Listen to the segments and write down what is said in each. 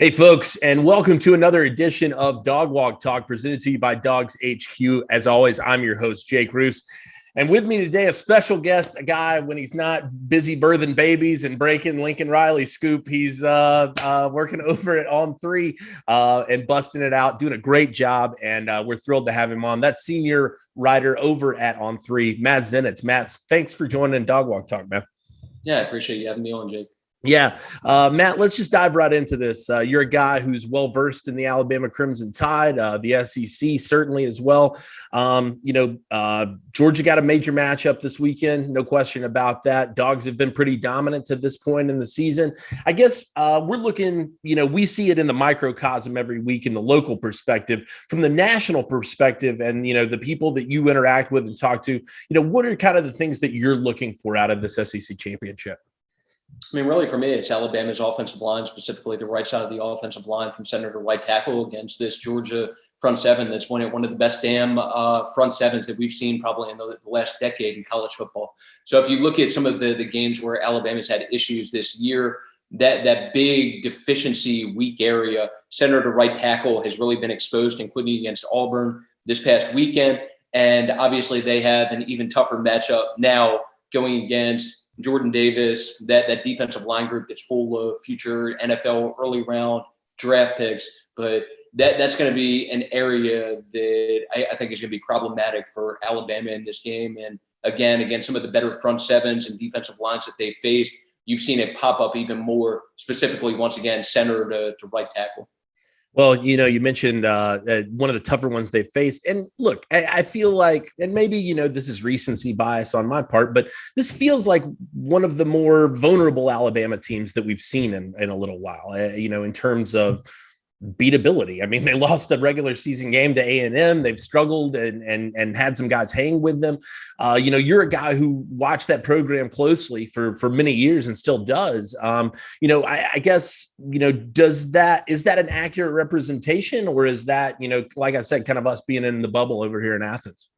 Hey, folks, and welcome to another edition of Dawg Walk Talk presented to you by DawgsHQ. As always, I'm your host, Jake Roos. And with me today, a special guest, a guy when he's not busy birthing babies and breaking Lincoln Riley's scoop, he's working over at On3 and busting it out, doing a great job. And we're thrilled to have him on. That's senior writer over at On3, Matt Zenitz. Matt, thanks for joining Dawg Walk Talk, man. Yeah, I appreciate you having me on, Jake. Yeah. Matt, let's just dive right into this. You're a guy who's well-versed in the Alabama Crimson Tide, the SEC certainly as well. Georgia got a major matchup this weekend. No question about that. Dogs have been pretty dominant to this point in the season. I guess we're looking, we see it in the microcosm every week in the local perspective. From the national perspective and, the people that you interact with and talk to, what are kind of the things that you're looking for out of this SEC championship? I mean, really, for me, it's Alabama's offensive line, specifically the right side of the offensive line from center to right tackle against this Georgia front seven that's one of the best damn front sevens that we've seen probably in the last decade in college football. So if you look at some of the games where Alabama's had issues this year, that big deficiency weak area, center to right tackle, has really been exposed, including against Auburn this past weekend. And obviously they have an even tougher matchup now going against Jordan Davis, that defensive line group that's full of future NFL early round draft picks. But that's going to be an area that I think is going to be problematic for Alabama in this game. And again, against some of the better front sevens and defensive lines that they faced, you've seen it pop up even more, specifically, once again, center to right tackle. Well, you mentioned one of the tougher ones they faced. And look, I feel like, and maybe, this is recency bias on my part, but this feels like one of the more vulnerable Alabama teams that we've seen in a little while, in terms of beatability. I mean, they lost a regular season game to A&M. They've struggled and had some guys hang with them. You're a guy who watched that program closely for many years and still does. I guess, is that an accurate representation, or is that, like I said, kind of us being in the bubble over here in Athens?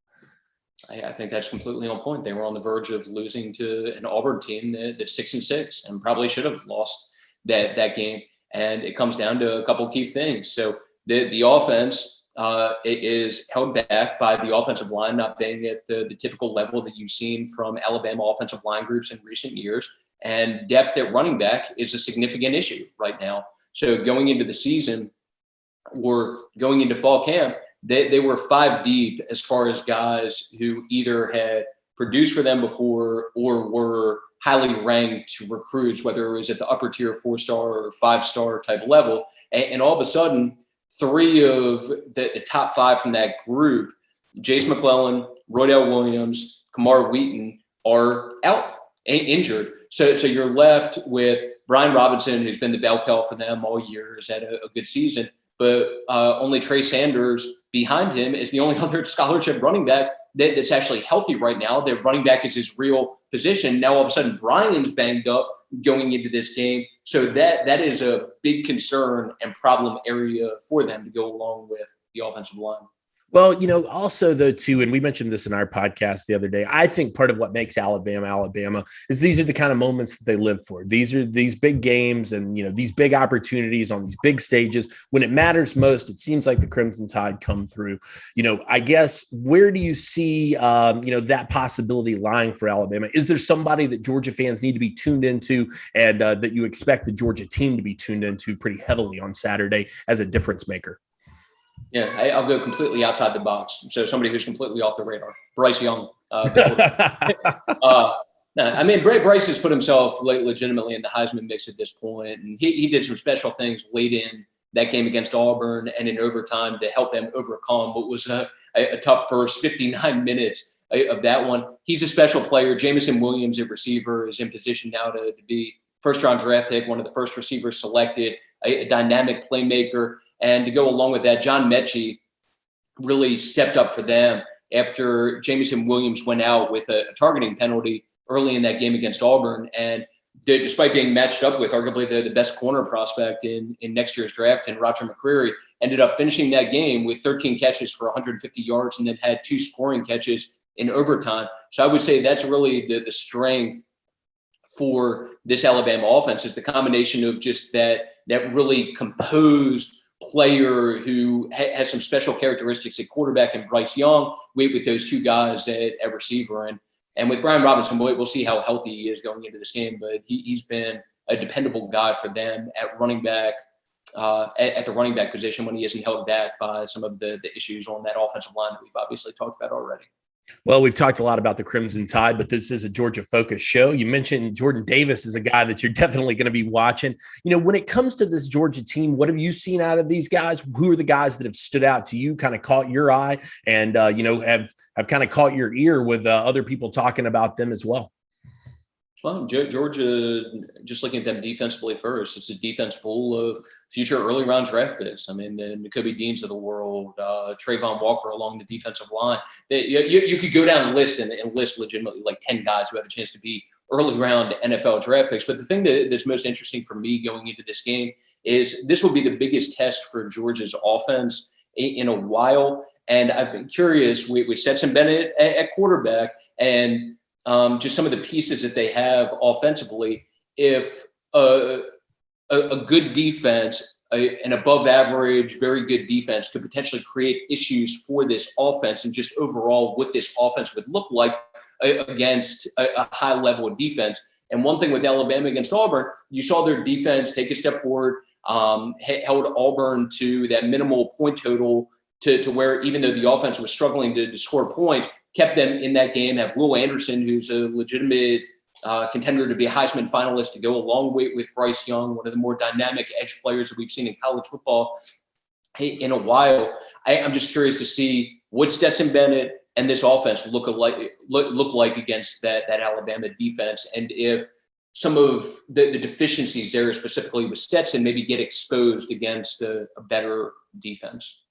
I think that's completely on point. They were on the verge of losing to an Auburn team that's 6-6 and probably should have lost that game. And it comes down to a couple of key things. So the offense is held back by the offensive line not being at the typical level that you've seen from Alabama offensive line groups in recent years. And depth at running back is a significant issue right now. So going into the season or going into fall camp, they were 5 deep as far as guys who either had produced for them before or were highly ranked recruits, whether it was at the upper tier 4-star or 5-star type level. And all of a sudden, 3 of the top 5 from that group, Jace McClellan, Rodell Williams, Kamar Wheaton, are out, injured. So you're left with Brian Robinson, who's been the bell cow for them all year, has had a good season, but only Trey Sanders behind him is the only other scholarship running back that's actually healthy right now. Their running back is his real position. Now, all of a sudden, Brian's banged up going into this game. So that is a big concern and problem area for them to go along with the offensive line. Well, also though, too, and we mentioned this in our podcast the other day, I think part of what makes Alabama is these are the kind of moments that they live for. These are these big games and, these big opportunities on these big stages. When it matters most, it seems like the Crimson Tide come through. I guess, where do you see, that possibility lying for Alabama? Is there somebody that Georgia fans need to be tuned into and that you expect the Georgia team to be tuned into pretty heavily on Saturday as a difference maker? Yeah, I'll go completely outside the box. So somebody who's completely off the radar, Bryce Young. Bryce has put himself legitimately in the Heisman mix at this point, and he did some special things late in that game against Auburn and in overtime to help them overcome what was a tough first 59 minutes of that one. He's a special player. Jamison Williams, at receiver, is in position now to be first-round draft pick, one of the first receivers selected, a dynamic playmaker. And to go along with that, John Mechie really stepped up for them after Jamison Williams went out with a targeting penalty early in that game against Auburn. And despite being matched up with arguably the best corner prospect in next year's draft, and Roger McCreary, ended up finishing that game with 13 catches for 150 yards and then had 2 scoring catches in overtime. So I would say that's really the strength for this Alabama offense is the combination of just that really composed player who has some special characteristics at quarterback and Bryce Young with those two guys at receiver. And with Brian Robinson, we'll see how healthy he is going into this game, but he's been a dependable guy for them at running back, at the running back position when he isn't held back by some of the issues on that offensive line that we've obviously talked about already. Well, we've talked a lot about the Crimson Tide, but this is a Georgia focused show. You mentioned Jordan Davis is a guy that you're definitely going to be watching. When it comes to this Georgia team, what have you seen out of these guys? Who are the guys that have stood out to you, kind of caught your eye, and have kind of caught your ear with other people talking about them as well? Well, Georgia, just looking at them defensively first, it's a defense full of future early round draft picks. I mean, the Nakobe Deans of the world, Trayvon Walker along the defensive line. You could go down the list and list legitimately like 10 guys who have a chance to be early round NFL draft picks. But the thing that's most interesting for me going into this game is this will be the biggest test for Georgia's offense in a while. And I've been curious with Stetson Bennett at quarterback and just some of the pieces that they have offensively. If a good defense, an above average, very good defense could potentially create issues for this offense and just overall what this offense would look like against a high level of defense. And one thing with Alabama against Auburn, you saw their defense take a step forward, held Auburn to that minimal point total to where even though the offense was struggling to score points, kept them in that game. Have Will Anderson, who's a legitimate contender to be a Heisman finalist, to go a long way with Bryce Young, one of the more dynamic edge players that we've seen in college football in a while. I'm just curious to see what Stetson Bennett and this offense look like against that Alabama defense, and if some of the deficiencies there, specifically with Stetson, maybe get exposed against a better defense.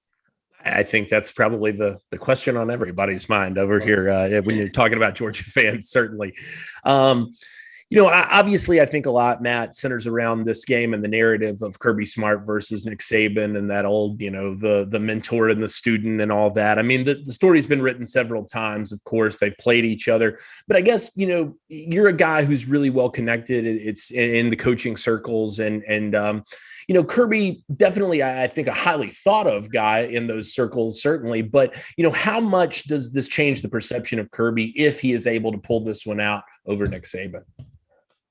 I think that's probably the question on everybody's mind over here when you're talking about Georgia fans, certainly. Obviously, I think a lot, Matt, centers around this game and the narrative of Kirby Smart versus Nick Saban and that old, the mentor and the student and all that. I mean, the story's been written several times. Of course, they've played each other. But I guess, you're a guy who's really well connected. It's in the coaching circles and Kirby, definitely, I think, a highly thought of guy in those circles, certainly. But, how much does this change the perception of Kirby if he is able to pull this one out over Nick Saban?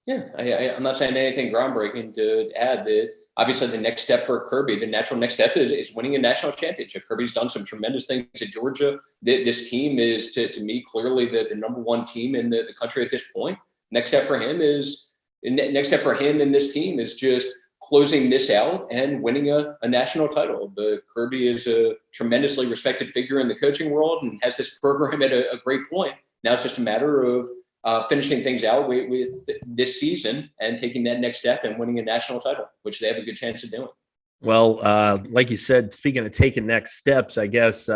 Yeah, I'm not saying anything groundbreaking to add that. Obviously, the next step for Kirby, the natural next step is winning a national championship. Kirby's done some tremendous things at Georgia. This team is, to me, clearly the number one team in the country at this point. Next step for him and this team is just closing this out and winning a national title. The Kirby is a tremendously respected figure in the coaching world and has this program at a great point. Now it's just a matter of finishing things out with this season and taking that next step and winning a national title, which they have a good chance of doing. Well, like you said, speaking of taking next steps, I guess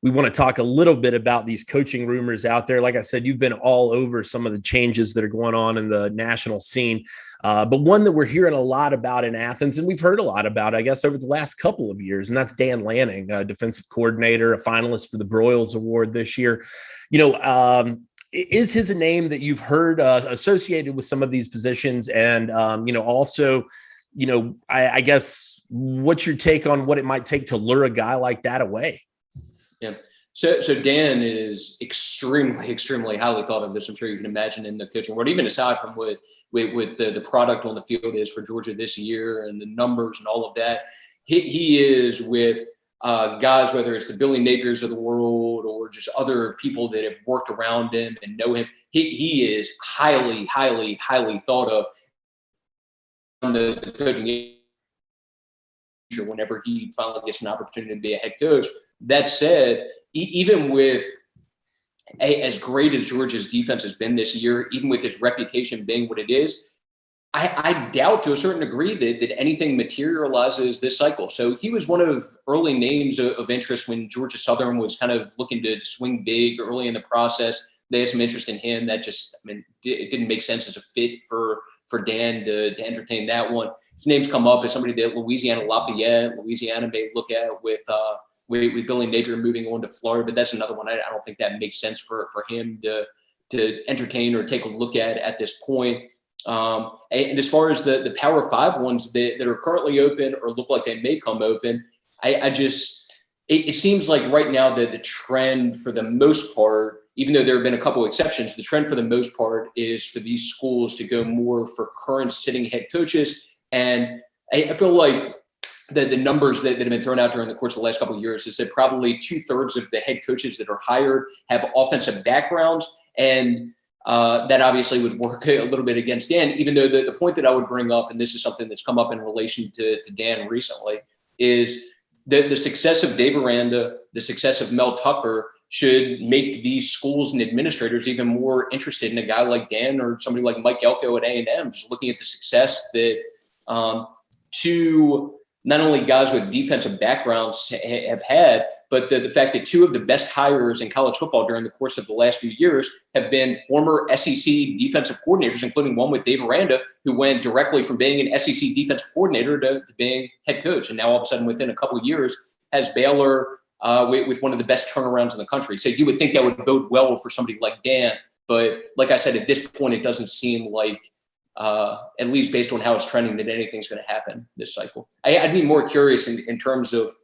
we want to talk a little bit about these coaching rumors out there. Like I said, you've been all over some of the changes that are going on in the national scene. But one that we're hearing a lot about in Athens, and we've heard a lot about, I guess, over the last couple of years, and that's Dan Lanning, defensive coordinator, a finalist for the Broyles Award this year. Is his a name that you've heard associated with some of these positions? And, also, I guess, what's your take on what it might take to lure a guy like that away? Yeah. So Dan is extremely, extremely highly thought of, as I'm sure you can imagine, in the coaching world, even aside from what the product on the field is for Georgia this year and the numbers and all of that. He is with guys, whether it's the Billy Napiers of the world or just other people that have worked around him and know him. He is highly, highly, highly thought of on the coaching whenever he finally gets an opportunity to be a head coach. That said, even with as great as Georgia's defense has been this year, even with his reputation being what it is, I doubt to a certain degree that anything materializes this cycle. So he was one of early names of interest when Georgia Southern was kind of looking to swing big early in the process. They had some interest in him. That just, it didn't make sense as a fit for Dan to entertain that one. His name's come up as somebody that Louisiana may look at with Billy Napier moving on to Florida, but that's another one. I don't think that makes sense for him to entertain or take a look at this point. And as far as the Power Five ones that are currently open or look like they may come open, it seems like right now that the trend for the most part, even though there have been a couple of exceptions, the trend for the most part is for these schools to go more for current sitting head coaches. And I feel like the numbers that have been thrown out during the course of the last couple of years is that probably 2/3 of the head coaches that are hired have offensive backgrounds. And that obviously would work a little bit against Dan, even though the point that I would bring up, and this is something that's come up in relation to Dan recently, is the success of Dave Aranda, the success of Mel Tucker should make these schools and administrators even more interested in a guy like Dan or somebody like Mike Elko at A&M, just looking at the success that two, not only guys with defensive backgrounds have had, but the fact that two of the best hires in college football during the course of the last few years have been former SEC defensive coordinators, including one with Dave Aranda, who went directly from being an SEC defensive coordinator to being head coach. And now all of a sudden, within a couple of years, has Baylor with one of the best turnarounds in the country. So you would think that would bode well for somebody like Dan. But like I said, at this point, it doesn't seem like, at least based on how it's trending, that anything's going to happen this cycle. I'd be more curious in terms of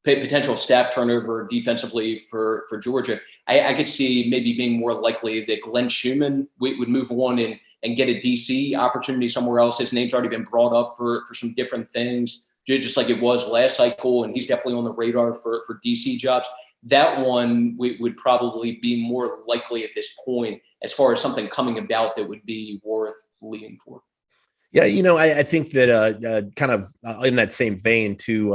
potential staff turnover defensively for Georgia. I could see maybe being more likely that Glenn Schumann would move on and get a DC opportunity somewhere else. His name's already been brought up for some different things, just like it was last cycle, and he's definitely on the radar for DC jobs. That one would probably be more likely at this point as far as something coming about that would be worth leaving for. Yeah, I think that kind of in that same vein too,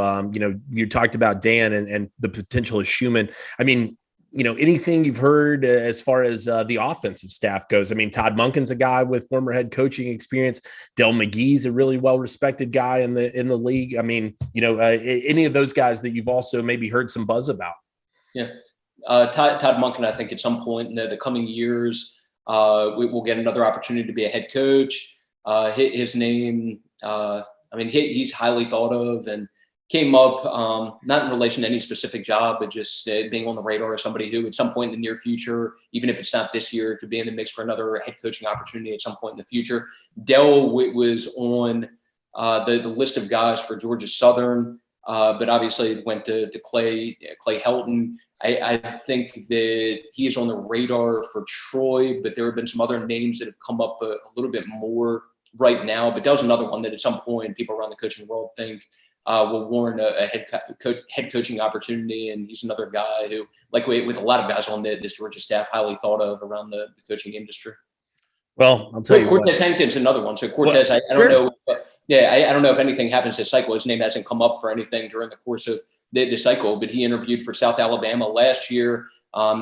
you talked about Dan and the potential of Schumann. I mean, anything you've heard as far as the offensive staff goes? I mean, Todd Monken's a guy with former head coaching experience. Dell McGee's a really well-respected guy in the league. I mean, any of those guys that you've also maybe heard some buzz about? Yeah. Todd Monken, I think at some point in the coming years, we will get another opportunity to be a head coach. His name, he's highly thought of and came up, not in relation to any specific job, but just being on the radar of somebody who at some point in the near future, even if it's not this year, could be in the mix for another head coaching opportunity at some point in the future. Dell was on the list of guys for Georgia Southern, but obviously went to Clay Helton. I think that he is on the radar for Troy, but there have been some other names that have come up a little bit more right now. But that was another one that at some point people around the coaching world think will warrant a head coaching opportunity. And he's another guy who, like with a lot of guys on this Georgia staff, highly thought of around the coaching industry. Well, I'll tell you Cortez Hankton's another one. So Cortez, I don't know. I don't know if anything happens this cycle. His name hasn't come up for anything during the course of the cycle, but he interviewed for South Alabama last year.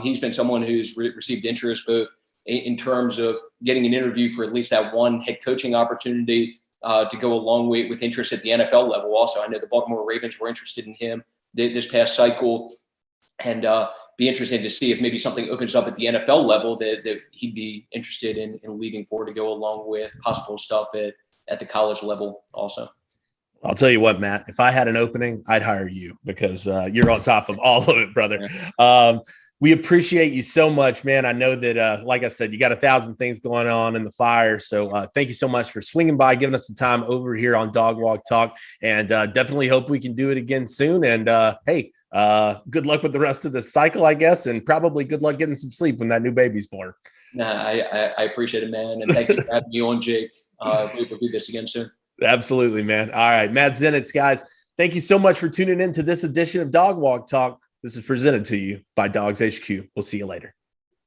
He's been someone who's received interest both in terms of getting an interview for at least that one head coaching opportunity to go along with interest at the NFL level. Also, I know the Baltimore Ravens were interested in him this past cycle, and be interested to see if maybe something opens up at the NFL level that he'd be interested in leaving for to go along with possible stuff at the college level also. I'll tell you what, Matt, if I had an opening, I'd hire you because you're on top of all of it, brother. We appreciate you so much, man. I know that, like I said, you got 1,000 things going on in the fire. So thank you so much for swinging by, giving us some time over here on Dawg Walk Talk, and definitely hope we can do it again soon. And hey, good luck with the rest of the cycle, I guess, and probably good luck getting some sleep when that new baby's born. I appreciate it, man. And thank you for having me on, Jake. We'll do this again soon. Absolutely, man. All right, Matt Zenitz, guys, thank you so much for tuning in to this edition of Dawg Walk Talk. This is presented to you by DawgsHQ. We'll see you later.